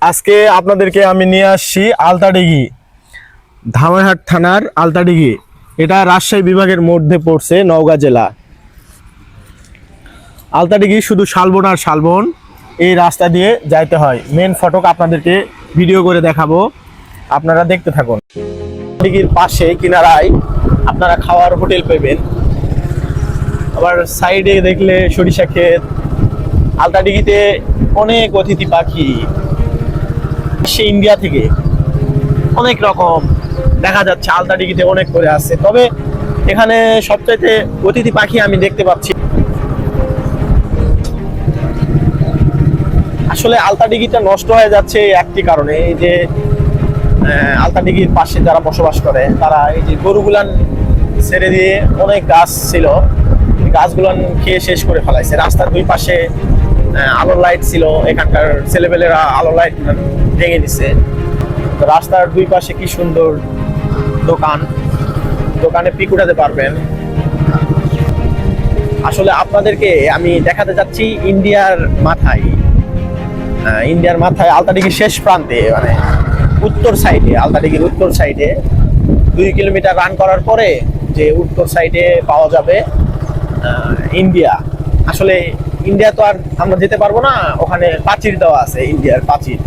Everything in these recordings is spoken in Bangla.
আজকে আপনাদেরকে আমি নিয়ে আসছি আলতাডিঘি, ধামইরহাট থানার আলতাডিঘি। এটা রাজশাহী বিভাগের মধ্যে পড়ছে, নওগাঁ জেলা। আলতাডিঘি শুধু শালবন আর শালবন, এই রাস্তা দিয়ে যাইতে হয়। মেন ফটক আপনাদেরকে ভিডিও করে দেখাবো, আপনারা দেখতে থাকুন। আলতাডিঘির পাশে কিনারায় আপনারা খাওয়ার হোটেল পাবেন। আবার সাইডে দেখলে সরিষা ক্ষেত। আলতাডিঘিতে অনেক অতিথি পাখি ইন্ডিয়া থেকে অনেক রকম দেখা যাচ্ছে, আলতাডিঘিতে অনেক করে আছে। তবে এখানে সবচাইতে অতিথি পাখি আমি দেখতে পাচ্ছি। আসলে আলতাডিঘিটা নষ্ট হয়ে যাচ্ছে একটি কারণে, এই যে আলতাডিঘির পাশে যারা বসবাস করে তারা এই যে গরুগুলান ছেড়ে দিয়ে অনেক গাছ ছিল, গাছগুলান খেয়ে শেষ করে ফেলাইছে। রাস্তার দুই পাশে আলোর লাইট ছিল, এখানকার ছেলেপেলেরা আলোর লাইট ভেঙে দিছে। রাস্তার দুই পাশে কি সুন্দর দোকান, দোকানে পিক উঠাতে পারবেন। আসলে আপনাদেরকে আমি দেখাতে চাচ্ছি ইন্ডিয়ার মাথায় আলতাডিঘির শেষ প্রান্তে, মানে উত্তর সাইডে, আলতাডিঘির উত্তর সাইডে 2 কিলোমিটার রান করার পরে যে উত্তর সাইডে পাওয়া যাবে ইন্ডিয়া। আসলে ইন্ডিয়া তো আর আমরা যেতে পারবো না, ওখানে প্রাচীর দেওয়া আছে, ইন্ডিয়ার প্রাচীর।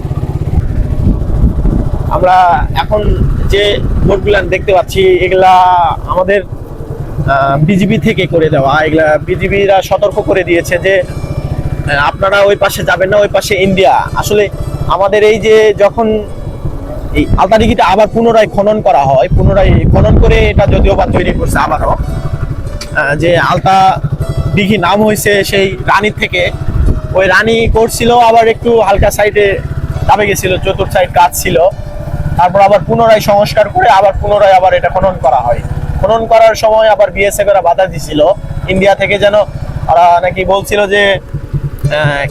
আমরা এখন যে বোটগুলা দেখতে পাচ্ছি এগুলা আমাদের বিজিবি থেকে করে দেওয়া। এগুলা বিজিবিরা সতর্ক করে দিয়েছে যে আপনারা ওই পাশে যাবেন না, ওই পাশে ইন্ডিয়া। আসলে আমাদের এই যে যখন এই আলতাডিঘিটা আবার পুনরায় খনন করা হয়, পুনরায় খনন করে এটা যদিও বা তৈরি করছে আবারও, যে আলতাডিঘি নাম হয়েছে সেই রানী থেকে। ওই রানী করছিল, আবার একটু হালকা সাইডে দাবে গেছিল, চতুর্থ সাইড গাছ ছিল। তারপর আবার পুনরায় সংস্কার করে আবার পুনরায় আবার এটা খনন করা হয়। খনন করার সময় আবার বিএসএফ এরা বাধা দিছিল ইন্ডিয়া থেকে, যেন ওরা নাকি বলছিল যে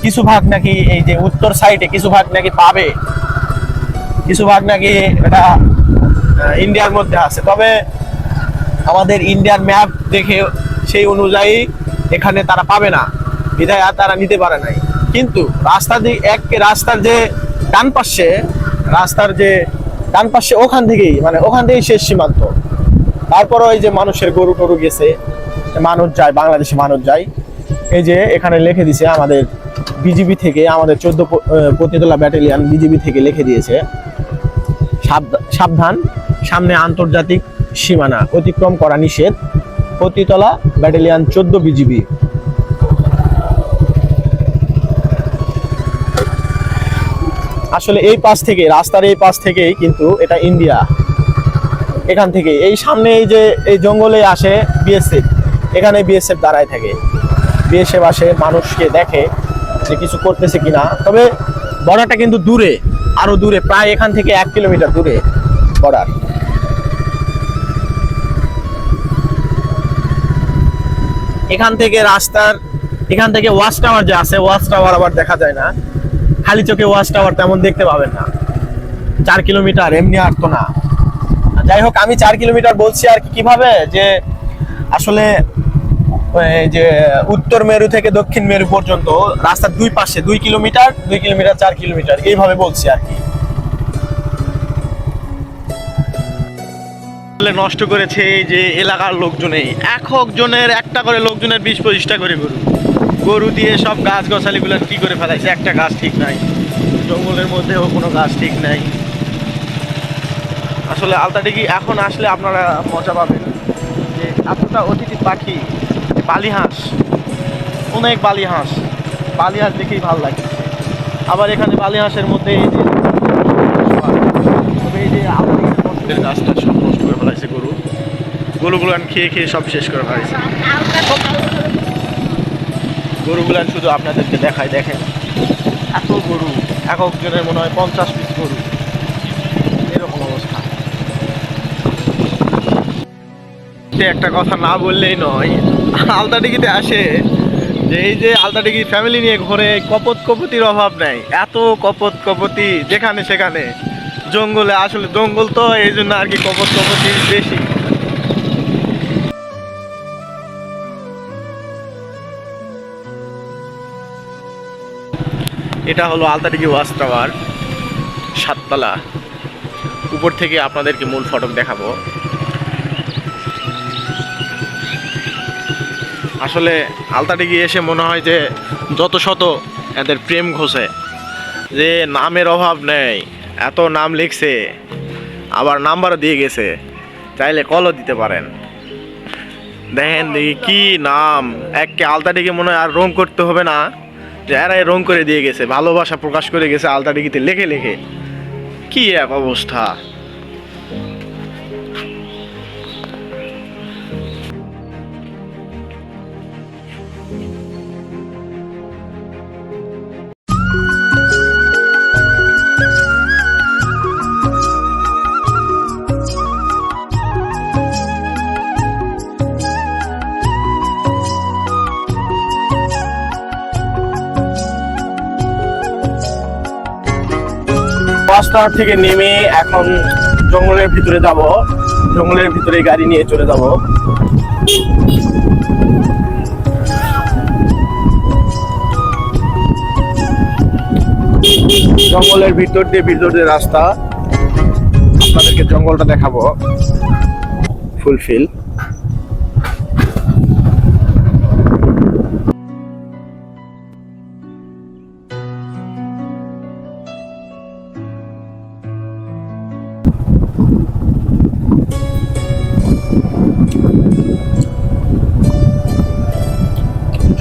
কিছু ভাগ নাকি এই যে উত্তর সাইডে কিছু ভাগ নাকি পাবে, কিছু ভাগ নাকি এটা ইন্ডিয়ার মধ্যে আছে। তবে আমাদের ইন্ডিয়ান ম্যাপ দেখে সেই অনুযায়ী এখানে তারা পাবে না, বিধায় তারা নিতে পারে নাই। কিন্তু রাস্তার যে ডান পাশে ওখান থেকেই শেষ সীমান্ত। তারপরে ওই যে মানুষের গরু টরু গেছে, মানুষ যায়, বাংলাদেশে মানুষ যায়। এই যে এখানে লিখে দিছে আমাদের বিজিবি থেকে, আমাদের 14 পতিতলা ব্যাটালিয়ন বিজিবি থেকে লিখে দিয়েছে, সাবধান, সামনে আন্তর্জাতিক সীমানা অতিক্রম করা নিষেধ, পতিতলা ব্যাটালিয়ন 14 বিজিবি। আসলে এই পাশ থেকে, রাস্তার এই পাশ থেকেই কিন্তু এটা ইন্ডিয়া। এখান থেকে এই সামনে এই যে এই জঙ্গলে আসে বিএসএফ, এখানে বিএসএফ দাঁড়ায় থাকে। বিএসএফ আসে, মানুষকে দেখে যে কিছু করতেছে কিনা। তবে বর্ডারটা কিন্তু দূরে, আরো দূরে, প্রায় এখান থেকে 1 কিলোমিটার দূরে বর্ডার। এখান থেকে ওয়াচ টাওয়ার যে আছে, ওয়াচ টাওয়ার আবার দেখা যায় না, খালি চোখে ওয়াচ টাওয়ার তেমন দেখতে পাবেন না। 4 কিলোমিটার এমনি আর তো না। যাই হোক, আমি 4 কিলোমিটার বলছি আর কিভাবে, যে আসলে যে উত্তর মেরু থেকে দক্ষিণ মেরু পর্যন্ত রাস্তার দুই পাশে 2 কিলোমিটার 4 কিলোমিটার এইভাবে বলছি আর কি। নষ্ট করেছে এই যে এলাকার লোকজনে, একজনের একটা করে লোকজনের 20-25টা করে গরু দিয়ে সব গাছ গাছালিগুলো কি করে ফেলাইছে। একটা গাছ ঠিক নাই, জঙ্গলের মধ্যেও কোনো গাছ ঠিক নাই। আসলে আলতাডিঘি এখন আসলে আপনারা মজা পাবেন, যে এতটা অতিথি পাখি, বালিহাঁস, অনেক বালিহাঁস দেখেই ভালো লাগে। আবার এখানে বালিহাঁসের মধ্যে এই যে আলতাডিঘির গাছটা সব নষ্ট করে ফেলাইছে, গরুগুলান খেয়ে সব শেষ করে ফেলাইছে। গরুগুলান শুধু আপনাদেরকে দেখায়, দেখেন এত গরু, একজনের মনে হয় 50 পিস গরু, এরকম অবস্থা। একটা কথা না বললেই নয়, আলতাডিঘিতে আসে যে এই যে আলতাডিঘি ফ্যামিলি নিয়ে ঘোরে, কপতির অভাব নাই। এত কপতি যেখানে সেখানে, জঙ্গলে, আসলে জঙ্গল তো এই জন্য আর কি কপতি বেশি। এটা হলো আলতাডিঘি ওয়াচ টাওয়ার। সাততলা, উপর থেকে আপনাদেরকে মূল ফটক দেখাবো। আসলে আলতাডিঘি এসে মনে হয় যে যত শত এদের প্রেম ঘষে, যে নামের অভাব নেই, এত নাম লিখছে, আবার নাম্বারও দিয়ে গেছে, চাইলে কলও দিতে পারেন। দেখেন দেখি কি নাম, এককে আলতাডিঘি মনে হয় আর রং করতে হবে না, যে এরাই রং করে দিয়ে গেছে, ভালোবাসা প্রকাশ করে গেছে আলতাডিঘিতে লেখে লেখে। কি এক অবস্থা! রাস্তা থেকে নেমে এখন জঙ্গলের ভিতরে যাব, জঙ্গলের ভিতরে গাড়ি নিয়ে চলে যাব। জঙ্গলের ভিতর দিয়ে রাস্তা, আপনাদেরকে জঙ্গলটা দেখাবো ফুলফিল।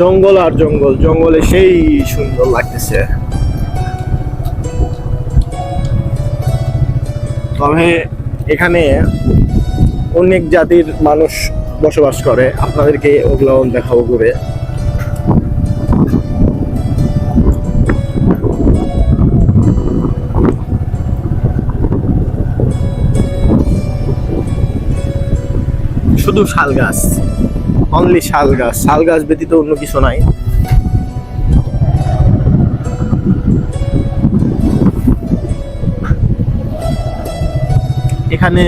জঙ্গল আর জঙ্গল, জঙ্গলে সেই সুন্দর লাগতেছে। তবে এখানে অনেক জাতির মানুষ বসবাস করে, আপনাদেরকে ওগুলো দেখাবো ঘুরে। শুধু শাল গাছ, অনলি শাল গাছ, শাল গাছ ব্যতীত অন্য কিছু নাই। এখানে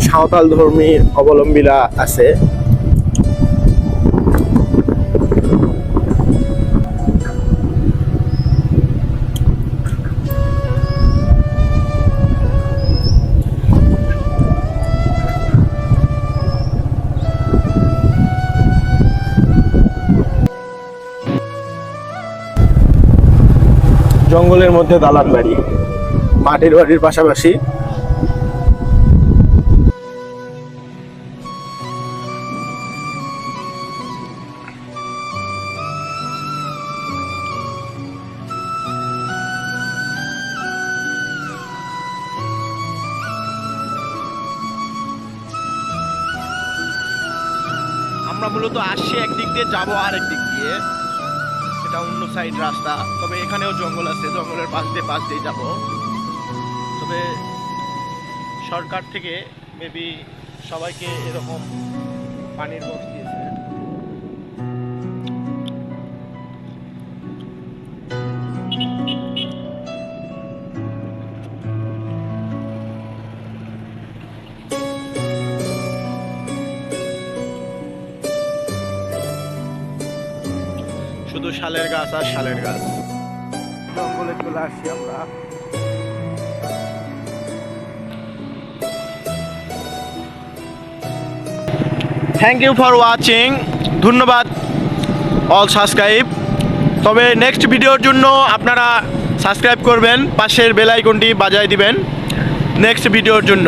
সাঁওতাল ধর্মী অবলম্বীরা আছে। জঙ্গলের মধ্যে দালান বাড়ি, মাটির বাড়ির পাশাপাশি। আমরা মূলত আসছি একদিক দিয়ে, যাবো আরেক দিক দিয়ে, এটা অন্য সাইড রাস্তা। তবে এখানেও জঙ্গল আছে, জঙ্গলের পাশ দিয়ে যাব। তবে সরকার থেকে মেবি সবাইকে এরকম পানির বক্স দিয়েছে। শুধু শালের গাছ আর শালের গাছ। জঙ্গলে চলে আসি আমরা। থ্যাংক ইউ ফর ওয়াচিং, ধন্যবাদ অল সাবস্ক্রাইব। তবে নেক্সট ভিডিওর জন্য আপনারা সাবস্ক্রাইব করবেন, পাশের বেল আইকনটি বাজায় দিবেন নেক্সট ভিডিওর জন্য।